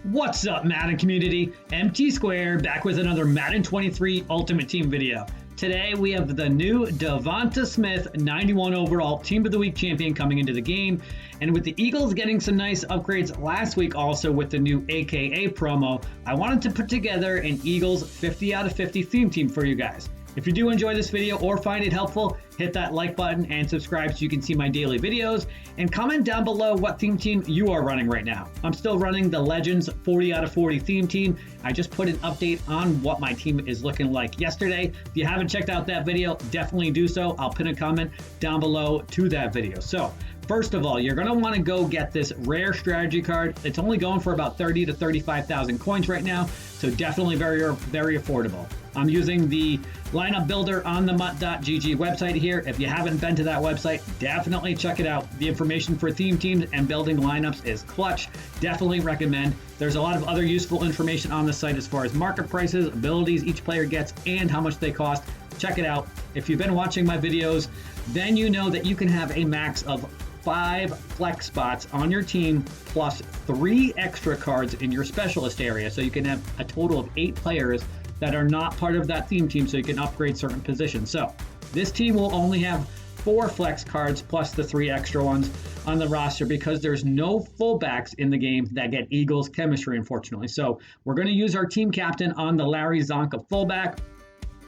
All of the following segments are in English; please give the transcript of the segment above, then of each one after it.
What's up, Madden community? MT Square back with another Madden 23 Ultimate Team video. Today we have the new Devonta Smith 91 overall Team of the Week champion coming into the game. And with the Eagles getting some nice upgrades last week also with the new AKA promo, I wanted to put together an Eagles 50 out of 50 theme team for you guys. If you do enjoy this video or find it helpful, hit that like button and subscribe so you can see my daily videos, and comment down below what theme team you are running right now. I'm still running the Legends 40 out of 40 theme team. I just put an update on what my team is looking like yesterday. If you haven't checked out that video, definitely do so. I'll pin a comment down below to that video. So first of all, you're going to want to go get this rare strategy card. It's only going for about 30 to 35,000 coins right now, so definitely very affordable. I'm using the lineup builder on the mutt.gg website here. If you haven't been to that website, definitely check it out. The information for theme teams and building lineups is clutch. Definitely recommend. There's a lot of other useful information on the site as far as market prices, abilities each player gets, and how much they cost. Check it out. If you've been watching my videos, then you know that you can have a max of 5 flex spots on your team plus 3 extra cards in your specialist area. So you can have a total of 8 players that are not part of that theme team, so you can upgrade certain positions. So this team will only have 4 flex cards plus the 3 extra ones on the roster because there's no fullbacks in the game that get Eagles chemistry, unfortunately. So we're going to use our team captain on the Larry Zonka fullback.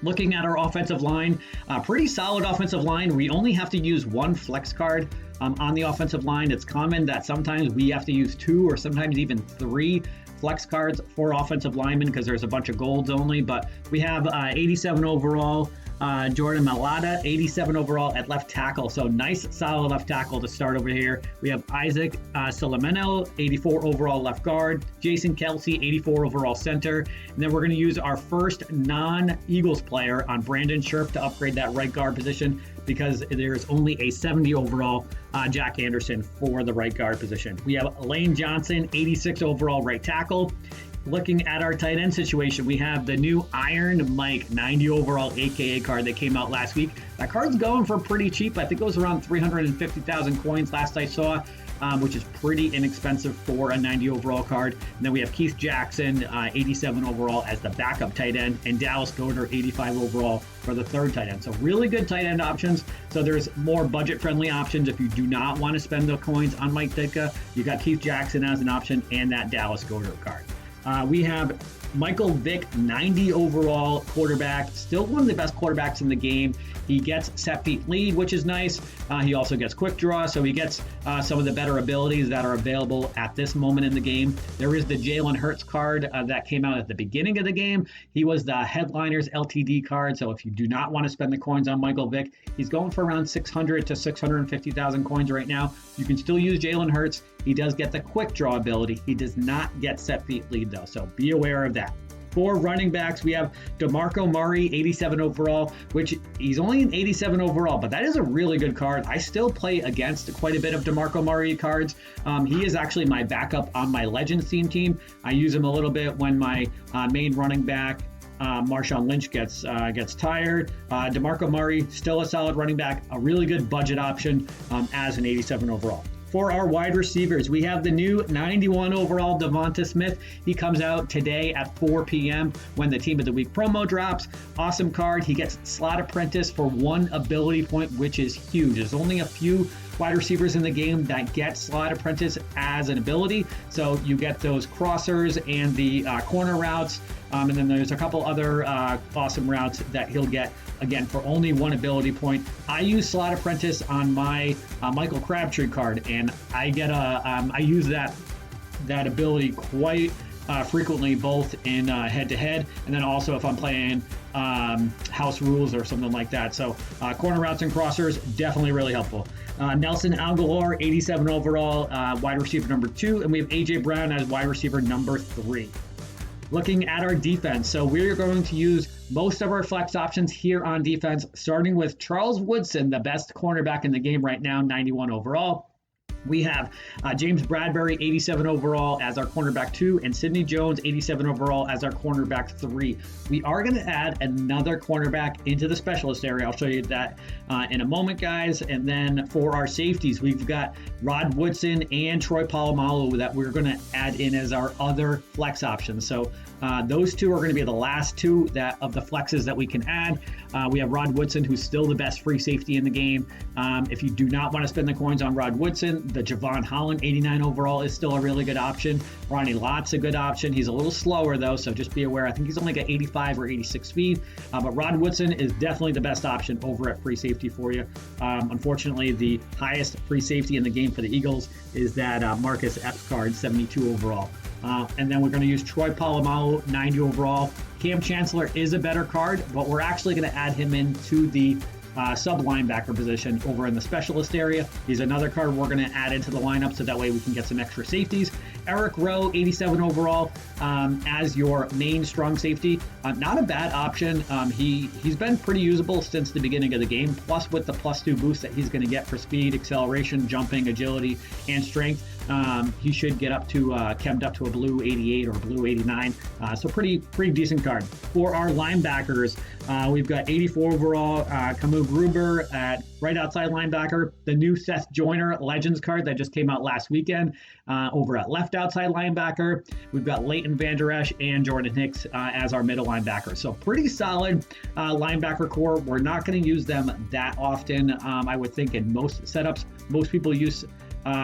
Looking at our offensive line, pretty solid offensive line. We only have to use 1 flex card on the offensive line. It's common that sometimes we have to use 2 or sometimes even 3 flex cards for offensive linemen because there's a bunch of golds only, but we have 87 overall Jordan Mailata, 87 overall at left tackle, so nice solid left tackle to start over here. We have Isaac Solimeno, 84 overall left guard, Jason Kelsey, 84 overall center, and then we're going to use our first non-Eagles player on Brandon Scherf to upgrade that right guard position because there's only a 70 overall Jack Anderson for the right guard position. We have Lane Johnson, 86 overall right tackle. Looking at our tight end situation, we have the new Iron Mike 90 overall AKA card that came out last week. That card's going for pretty cheap. I think it was around 350,000 coins last I saw, which is pretty inexpensive for a 90 overall card. And then we have Keith Jackson, 87 overall as the backup tight end, and Dallas Goedert, 85 overall for the third tight end. So really good tight end options. So there's more budget-friendly options if you do not want to spend the coins on Mike Ditka. You got Keith Jackson as an option and that Dallas Goedert card. We have Michael Vick, 90 overall quarterback, still one of the best quarterbacks in the game. He gets set feet lead, which is nice. He also gets quick draw, so he gets some of the better abilities that are available at this moment in the game. There is the Jalen Hurts card that came out at the beginning of the game. He was the Headliners LTD card, so if you do not want to spend the coins on Michael Vick, he's going for around 600 to 650,000 coins right now. You can still use Jalen Hurts. He does get the quick draw ability. He does not get set feet lead, though, so be aware of that. For running backs, we have DeMarco Murray, 87 overall, which he's only an 87 overall, but that is a really good card. I still play against quite a bit of DeMarco Murray cards. He is actually my backup on my Legends team. I use him a little bit when my main running back, Marshawn Lynch, gets tired. DeMarco Murray, still a solid running back, a really good budget option as an 87 overall. For our wide receivers, we have the new 91 overall Devonta Smith. He comes out today at 4 p.m. when the Team of the Week promo drops. Awesome card. He gets Slot Apprentice for 1 ability point, which is huge. There's only a few wide receivers in the game that get Slot Apprentice as an ability. So you get those crossers and the corner routes. And then there's a couple other awesome routes that he'll get, again, for only 1 ability point. I use Slot Apprentice on my Michael Crabtree card, and I get I use that ability quite frequently, both in head-to-head, and then also if I'm playing house rules or something like that. So corner routes and crossers, definitely really helpful. Nelson Aguilar, 87 overall, wide receiver number 2, and we have A.J. Brown as wide receiver number 3. Looking at our defense, so we're going to use most of our flex options here on defense, starting with Charles Woodson, the best cornerback in the game right now, 91 overall. We have James Bradbury, 87 overall as our cornerback 2, and Sidney Jones, 87 overall as our cornerback 3. We are going to add another cornerback into the specialist area. I'll show you that in a moment, guys. And then for our safeties, we've got Rod Woodson and Troy Polamalu that we're going to add in as our other flex options. So those two are going to be the last two of the flexes that we can add. We have Rod Woodson, who's still the best free safety in the game. If you do not want to spend the coins on Rod Woodson, the Javon Holland 89 overall is still a really good option. Ronnie Lott's a good option. He's a little slower though, so just be aware. I think he's only got 85 or 86 speed, but Rod Woodson is definitely the best option over at free safety for you. Unfortunately, the highest free safety in the game for the Eagles is that Marcus Epps card, 72 overall. And then we're going to use Troy Polamalu, 90 overall. Cam Chancellor is a better card, but we're actually going to add him into the sub linebacker position over in the specialist area. He's another card we're going to add into the lineup so that way we can get some extra safeties. Eric Rowe, 87 overall as your main strong safety. Not a bad option. He's been pretty usable since the beginning of the game, plus with the +2 boost that he's going to get for speed, acceleration, jumping, agility, and strength. He should get up to chemed up to a blue 88 or blue 89. So pretty decent card. For our linebackers, we've got 84 overall Kamu Gruber at right outside linebacker. The new Seth Joyner Legends card that just came out last weekend over at left outside linebacker. We've got Leighton Vander Esch and Jordan Hicks as our middle linebacker. So pretty solid linebacker core. We're not going to use them that often. I would think in most setups, most people use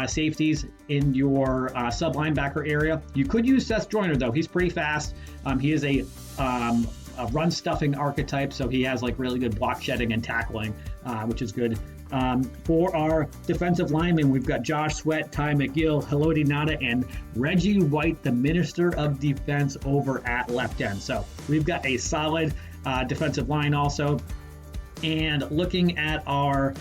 safeties in your sub linebacker area. You could use Seth Joyner though. He's pretty fast. He is a run stuffing archetype, so he has like really good block shedding and tackling, which is good. For our defensive linemen, we've got Josh Sweat, Ty McGill, Haloti Ngata, and Reggie White, the Minister of Defense over at left end. So we've got a solid defensive line also. And looking at our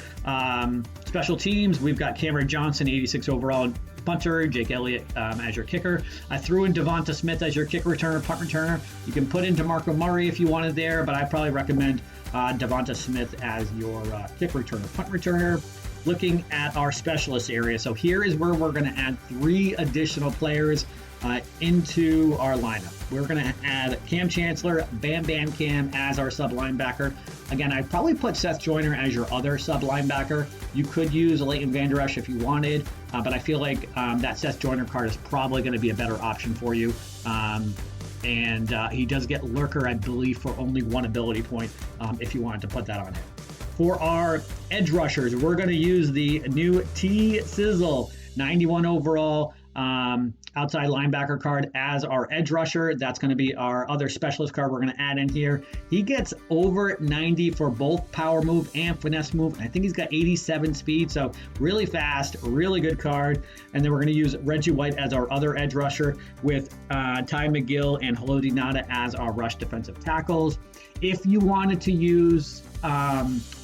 special teams, we've got Cameron Johnson, 86 overall punter, Jake Elliott as your kicker. I threw in Devonta Smith as your kick returner, punt returner. You can put in DeMarco Murray if you wanted there, but I probably recommend Devonta Smith as your kick returner, punt returner. Looking at our specialist area, so here is where we're going to add 3 additional players into our lineup. We're going to add Cam Chancellor, Bam Bam Cam as our sub linebacker. Again, I'd probably put Seth Joyner as your other sub linebacker. You could use Leighton Vander Esch if you wanted, but I feel like that Seth Joyner card is probably going to be a better option for you. And he does get Lurker, I believe, for only 1 ability point if you wanted to put that on him. For our edge rushers, we're going to use the new T-Sizzle, 91 overall outside linebacker card as our edge rusher. That's going to be our other specialist card we're going to add in here. He gets over 90 for both power move and finesse move. I think he's got 87 speed, so really fast, really good card. And then we're going to use Reggie White as our other edge rusher with Ty McGill and Haloti Ngata as our rush defensive tackles. If you wanted to use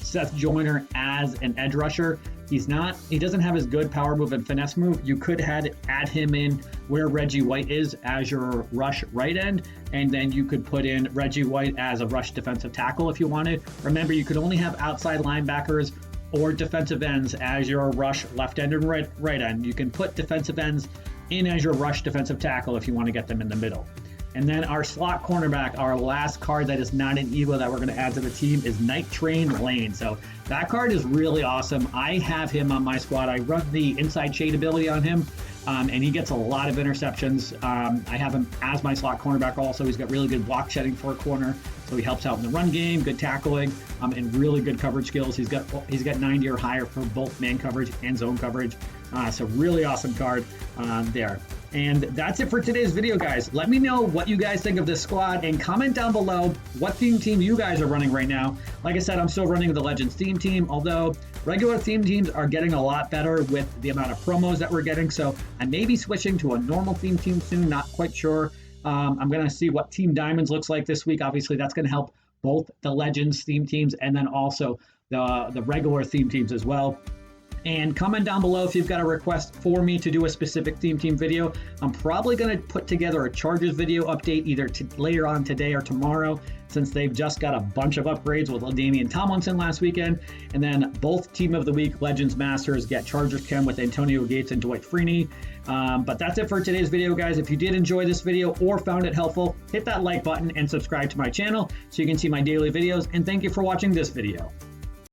Seth Joyner as an edge rusher, he doesn't have as good power move and finesse move. You could add him in where Reggie White is as your rush right end, and then you could put in Reggie White as a rush defensive tackle if you wanted. Remember, you could only have outside linebackers or defensive ends as your rush left end and right end. You can put defensive ends in as your rush defensive tackle if you want to get them in the middle. And then our slot cornerback, our last card that is not an Evo that we're going to add to the team is Night Train Lane. So that card is really awesome. I have him on my squad. I run the inside shade ability on him, and he gets a lot of interceptions. I have him as my slot cornerback also. He's got really good block shedding for a corner, so he helps out in the run game, good tackling, and really good coverage skills. He's got 90 or higher for both man coverage and zone coverage. So really awesome card there. And that's it for today's video, guys. Let me know what you guys think of this squad and comment down below what theme team you guys are running right now. Like I said, I'm still running the Legends theme team, although regular theme teams are getting a lot better with the amount of promos that we're getting. So I may be switching to a normal theme team soon, not quite sure. I'm going to see what Team Diamonds looks like this week. Obviously, that's going to help both the Legends theme teams and then also the regular theme teams as well. And comment down below if you've got a request for me to do a specific theme team video. I'm probably going to put together a Chargers video update either later on today or tomorrow, since they've just got a bunch of upgrades with Damian Tomlinson last weekend. And then both Team of the Week Legends Masters get Chargers Chem with Antonio Gates and Dwight Freeney. But that's it for today's video, guys. If you did enjoy this video or found it helpful, hit that like button and subscribe to my channel so you can see my daily videos. And thank you for watching this video.